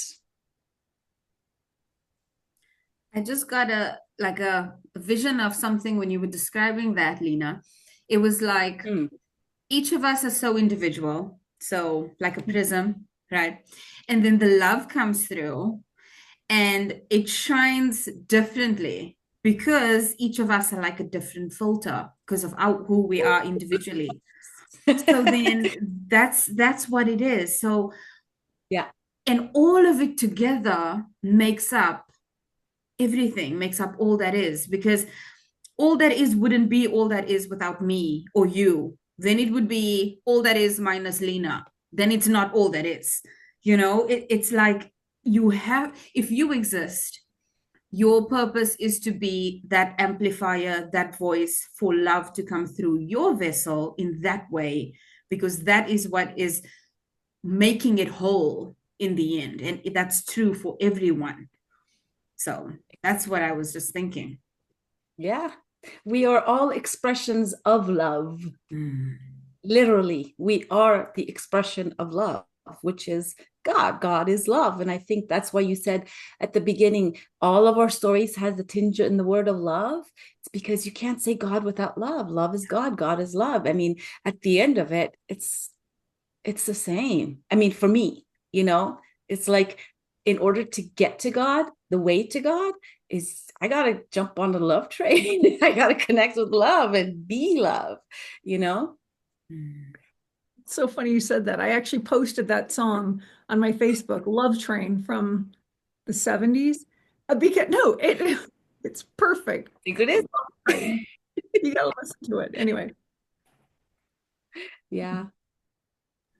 B: I just got a vision of something when you were describing that, Leena. It was like each of us is so individual, so like a prism, right? And then the love comes through and it shines differently because each of us are like a different filter because of who we are individually. So then that's what it is. So
D: Yeah.
B: And all of it together makes up everything, makes up all that is, because all that is wouldn't be all that is without me or you. Then it would be all that is minus Leena. Then it's not all that is. It's like you have, if you exist, your purpose is to be that amplifier, that voice for love to come through your vessel in that way, because that is what is making it whole in the end. And that's true for everyone. So that's what I was just thinking.
D: Yeah. We are all expressions of love.
B: Mm.
D: Literally, we are the expression of love, which is God. God is love. And I think that's why you said at the beginning, all of our stories has a tinge in the word of love. It's because you can't say God without love. Love is God. God is love. I mean, at the end of it, it's the same. I mean, for me, it's like in order to get to God, the way to God is I gotta jump on the love train. I gotta connect with love and be love, you know?
C: It's so funny you said that. I actually posted that song on my Facebook, Love Train from the 70s. Because no, it's perfect.
D: I think it is.
C: You gotta listen to it. Anyway.
D: Yeah.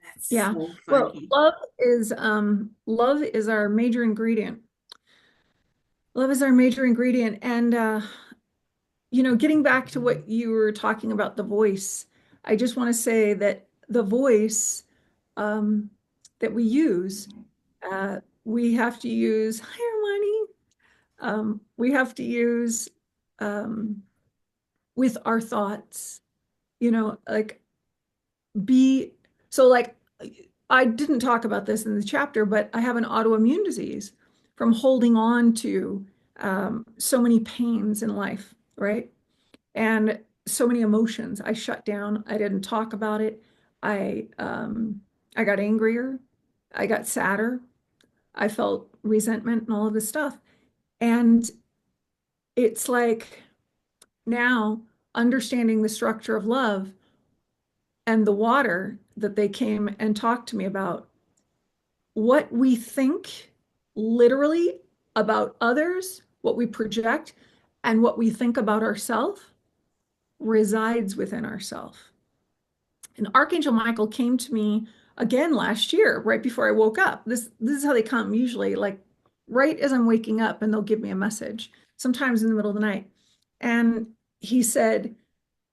B: That's
C: Yeah.
B: so
C: Well,
B: funny.
C: love is our major ingredient. Love is our major ingredient. And getting back to what you were talking about, the voice, I just want to say that the voice that we use, we have to use, hi, Hermione. We have to use with our thoughts, like be so like I didn't talk about this in the chapter, but I have an autoimmune disease from holding on to so many pains in life, right? And so many emotions. I shut down. I didn't talk about it. I got angrier. I got sadder. I felt resentment and all of this stuff. And it's like now understanding the structure of love and the water that they came and talked to me about, what we think literally about others, what we project, and what we think about ourselves resides within ourselves. And Archangel Michael came to me again last year, right before I woke up. This is how they come usually, like right as I'm waking up, and they'll give me a message, sometimes in the middle of the night. And he said,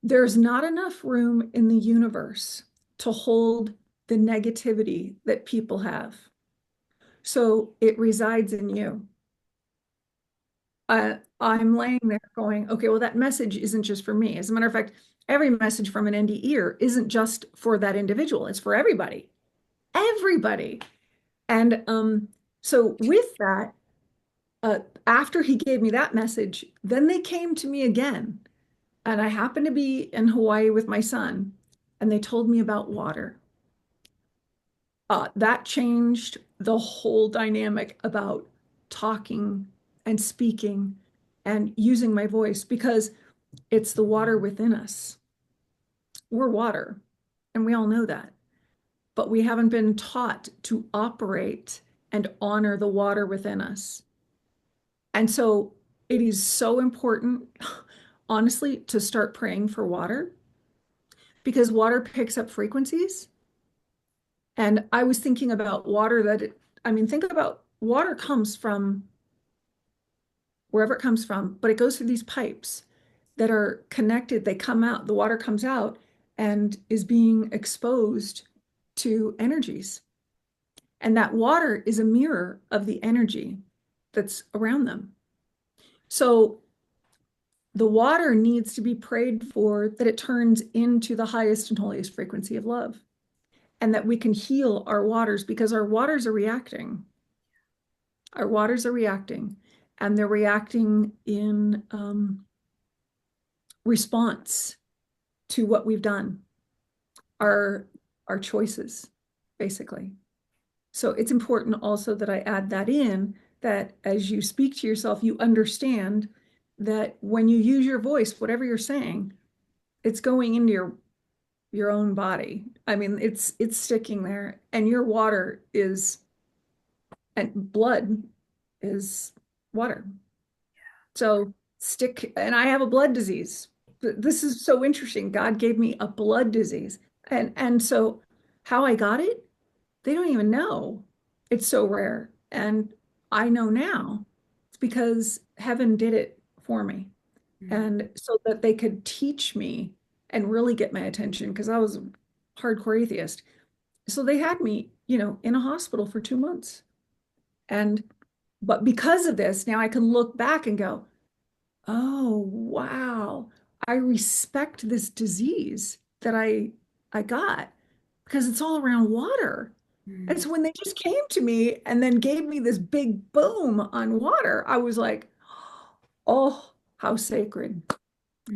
C: there's not enough room in the universe to hold the negativity that people have. So it resides in you. I'm laying there going, okay, well, that message isn't just for me. As a matter of fact, every message from an NDEer isn't just for that individual, it's for everybody. Everybody. And so with that, after he gave me that message, then they came to me again. And I happened to be in Hawaii with my son, and they told me about water. That changed the whole dynamic about talking and speaking and using my voice, because it's the water within us. We're water, and we all know that. But we haven't been taught to operate and honor the water within us. And so it is so important, honestly, to start praying for water, because water picks up frequencies. And I was thinking about water think about water comes from wherever it comes from, but it goes through these pipes that are connected. They come out, the water comes out and is being exposed to energies. And that water is a mirror of the energy that's around them. So the water needs to be prayed for, that it turns into the highest and holiest frequency of love, and that we can heal our waters, because our waters are reacting. Our waters are reacting, and they're reacting in response to what we've done, our choices, basically. So it's important also that I add that in, that as you speak to yourself, you understand that when you use your voice, whatever you're saying, it's going into your own body. I mean, it's sticking there, and your water is and blood is water. So and I have a blood disease. This is so interesting. God gave me a blood disease. And so how I got it, they don't even know. It's so rare. And I know now it's because heaven did it for me. And so that they could teach me and really get my attention because I was a hardcore atheist. So they had me, in a hospital for 2 months. But because of this, now I can look back and go, oh, wow. I respect this disease that I got because it's all around water. And so when they just came to me and then gave me this big boom on water, I was like, oh, how sacred.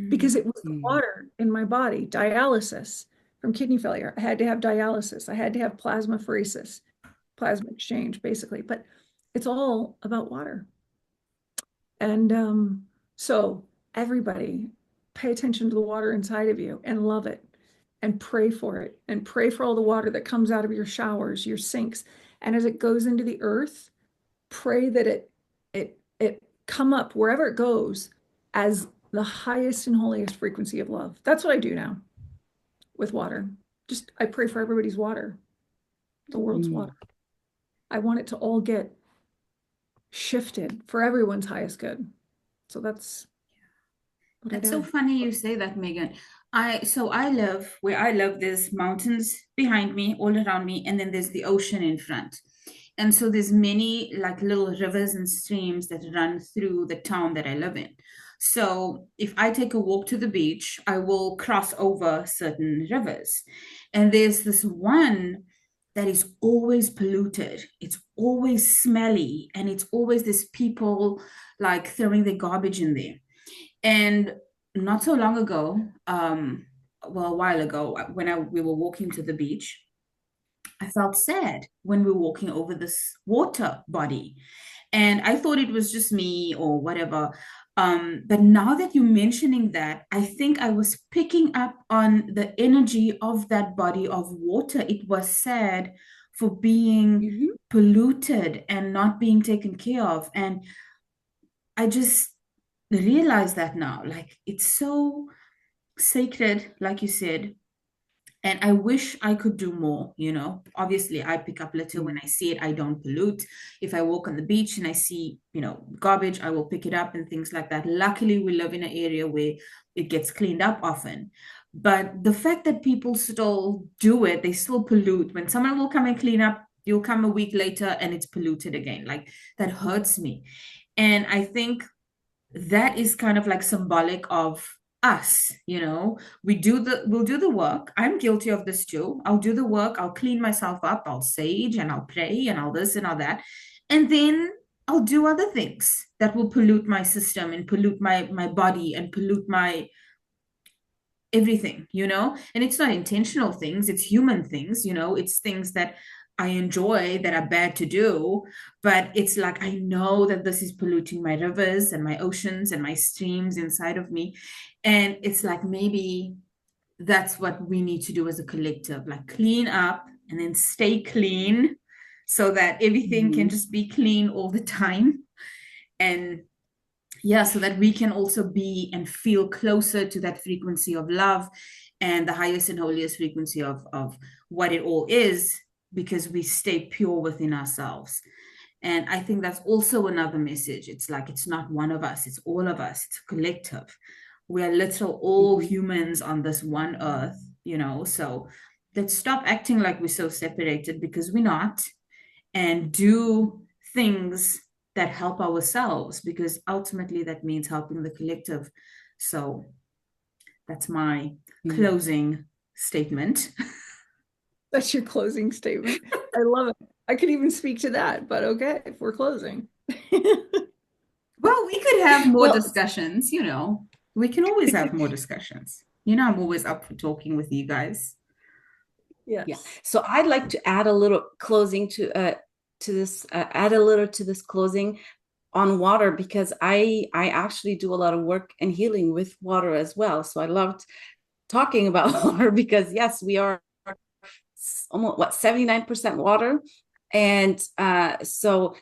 C: Because it was the water in my body, dialysis from kidney failure. I had to have dialysis. I had to have plasmapheresis, plasma exchange, basically. But it's all about water. And so everybody pay attention to the water inside of you and love it and pray for it and pray for all the water that comes out of your showers, your sinks. And as it goes into the earth, pray that it come up wherever it goes as the highest and holiest frequency of love. That's what I do now with water. Just I pray for everybody's water, the world's water. I want it to all get shifted for everyone's highest good. So that's
B: so funny you say that, Megan. I live where I live, there's mountains behind me, all around me, and then there's the ocean in front. And so there's many like little rivers and streams that run through the town that I live in. So if I take a walk to the beach, I will cross over certain rivers. And there's this one that is always polluted. It's always smelly. And it's always this people like throwing their garbage in there. And not so long ago, a while ago, when we were walking to the beach, I felt sad when we were walking over this water body. And I thought it was just me or whatever. But now that you're mentioning that, I think I was picking up on the energy of that body of water. It was sad for being polluted and not being taken care of. And I just realize that now, like it's so sacred, like you said, and I wish I could do more. Obviously I pick up litter when I see it. I don't pollute. If I walk on the beach and I see garbage, I will pick it up and things like that. Luckily we live in an area where it gets cleaned up often, but the fact that people still do it, they still pollute. When someone will come and clean up, you'll come a week later and it's polluted again. Like that hurts me. And I think that is kind of like symbolic of us. We'll do the work. I'm guilty of this too. I'll do the work, I'll clean myself up, I'll sage and I'll pray and all this and all that, and then I'll do other things that will pollute my system and pollute my body and pollute my everything. And it's not intentional things, it's human things. It's things that I enjoy that are bad to do, but it's like I know that this is polluting my rivers and my oceans and my streams inside of me. And it's like maybe that's what we need to do as a collective, like clean up and then stay clean so that everything can just be clean all the time. And so that we can also be and feel closer to that frequency of love and the highest and holiest frequency of what it all is, because we stay pure within ourselves. And I think that's also another message. It's like, it's not one of us, it's all of us, it's a collective. We are literal all humans on this one earth, so let's stop acting like we're so separated, because we're not, and do things that help ourselves, because ultimately that means helping the collective. So that's my closing statement.
C: That's your closing statement. I love it. I could even speak to that, but okay, if we're closing.
B: Well, we could have more discussions, We can always have more discussions. I'm always up for talking with you guys.
C: Yes.
D: Yeah. So I'd like to add a little closing to this, to this closing on water, because I actually do a lot of work and healing with water as well. So I loved talking about water, because yes, we are almost 79% water, And so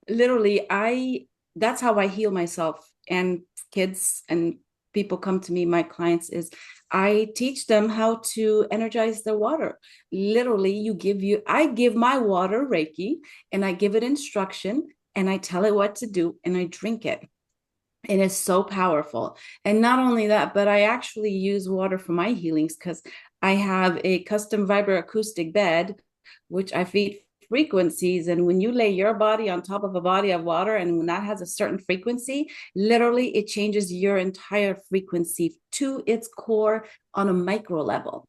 D: literally that's how I heal myself and kids and people come to me, my clients, is I teach them how to energize their water. Literally, I give my water Reiki and I give it instruction and I tell it what to do and I drink it. And it's so powerful. And not only that, but I actually use water for my healings because I have a custom vibroacoustic bed, which I feed frequencies. And when you lay your body on top of a body of water, and when that has a certain frequency, literally it changes your entire frequency to its core on a micro level.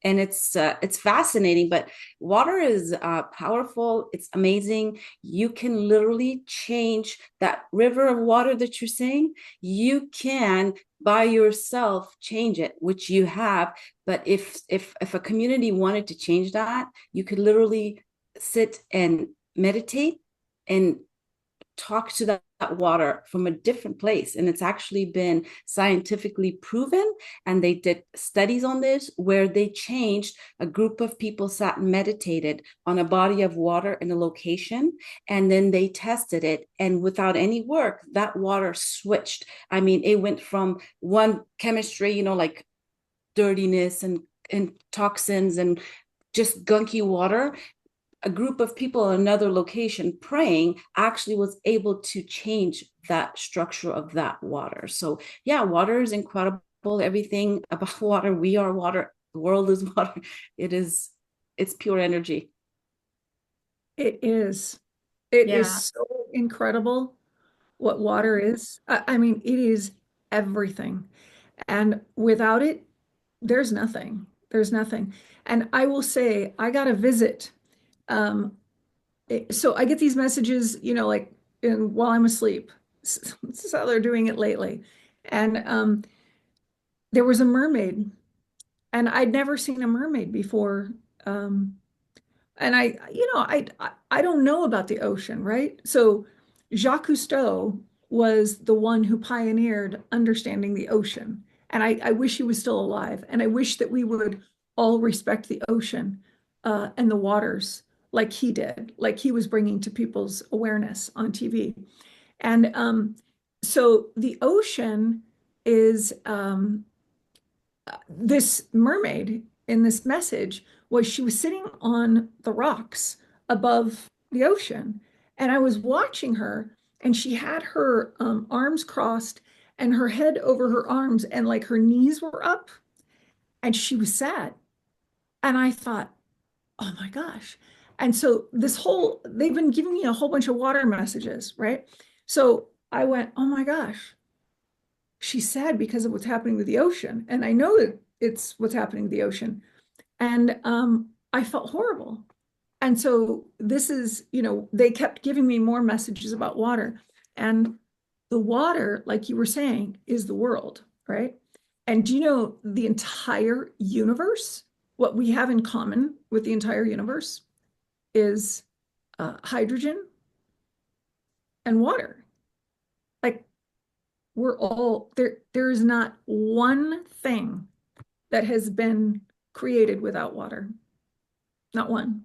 D: And it's fascinating, but water is powerful. It's amazing. You can literally change that river of water that you're saying. You can by yourself change it, which you have. But if a community wanted to change that, you could literally sit and meditate and talk to that water from a different place. And it's actually been scientifically proven. And they did studies on this where they changed a group of people, sat and meditated on a body of water in a location. And then they tested it. And without any work, that water switched. I mean, it went from one chemistry, like dirtiness and toxins and just gunky water. A group of people in another location praying actually was able to change that structure of that water. So yeah, water is incredible. Everything about water, we are water, the world is water. It's pure energy.
C: It is. It
A: Yeah.
C: is so incredible what water is. I mean, it is everything. And without it, there's nothing. There's nothing. And I will say, I got a visit. So I get these messages, like while I'm asleep. This is how they're doing it lately. And there was a mermaid, and I'd never seen a mermaid before. Um, and I don't know about the ocean, right? So Jacques Cousteau was the one who pioneered understanding the ocean. And I wish he was still alive. And I wish that we would all respect the ocean and the waters like he did, like he was bringing to people's awareness on TV. And so the ocean is this mermaid in this message was she was sitting on the rocks above the ocean. And I was watching her, and she had her arms crossed and her head over her arms, and like her knees were up, and she was sad. And I thought, oh my gosh. And so they've been giving me a whole bunch of water messages, right? So I went, oh my gosh, she's sad because of what's happening with the ocean. And I know that it's what's happening with the ocean. And I felt horrible. And so this is, they kept giving me more messages about water. And the water, like you were saying, is the world, right? And do you know the entire universe? What we have in common with the entire universe is hydrogen and water. Like we're all there. There is not one thing that has been created without water. Not one.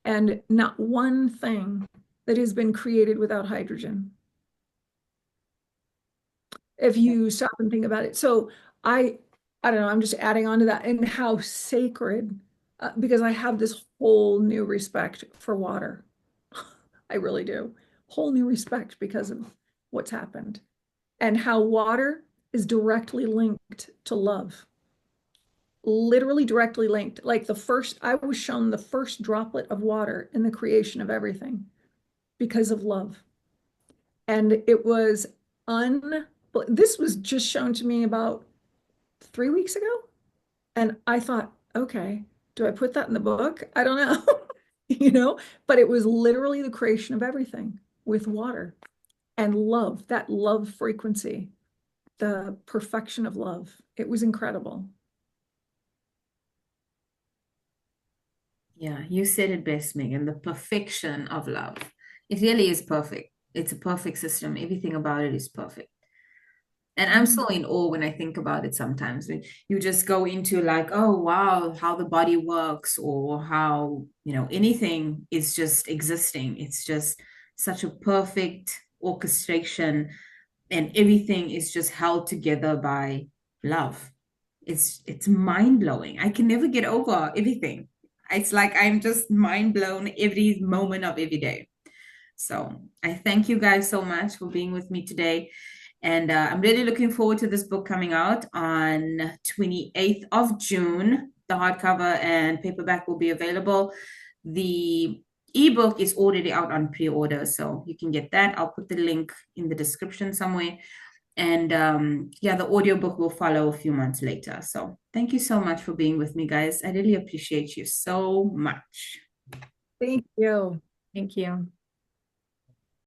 C: And not one thing that has been created without hydrogen. If you stop and think about it. So I don't know, I'm just adding on to that and how sacred, because I have this whole new respect for water. I really do. Whole new respect because of what's happened and how water is directly linked to love. Literally directly linked. Like I was shown the first droplet of water in the creation of everything because of love. And it was this was just shown to me about 3 weeks ago. And I thought, okay, do I put that in the book? I don't know, but it was literally the creation of everything with water and love, that love frequency, the perfection of love. It was incredible.
B: Yeah, you said it best, Megan, the perfection of love. It really is perfect. It's a perfect system. Everything about it is perfect. And I'm so in awe when I think about it sometimes. When you just go into like, oh, wow, how the body works, or how, anything is just existing. It's just such a perfect orchestration, and everything is just held together by love. It's mind-blowing. I can never get over everything. It's like I'm just mind blown every moment of every day. So I thank you guys so much for being with me today. And I'm really looking forward to this book coming out on 28th of June. The hardcover and paperback will be available. The ebook is already out on pre-order, so you can get that. I'll put the link in the description somewhere. And the audiobook will follow a few months later. So thank you so much for being with me, guys. I really appreciate you so much.
C: Thank you.
A: Thank you.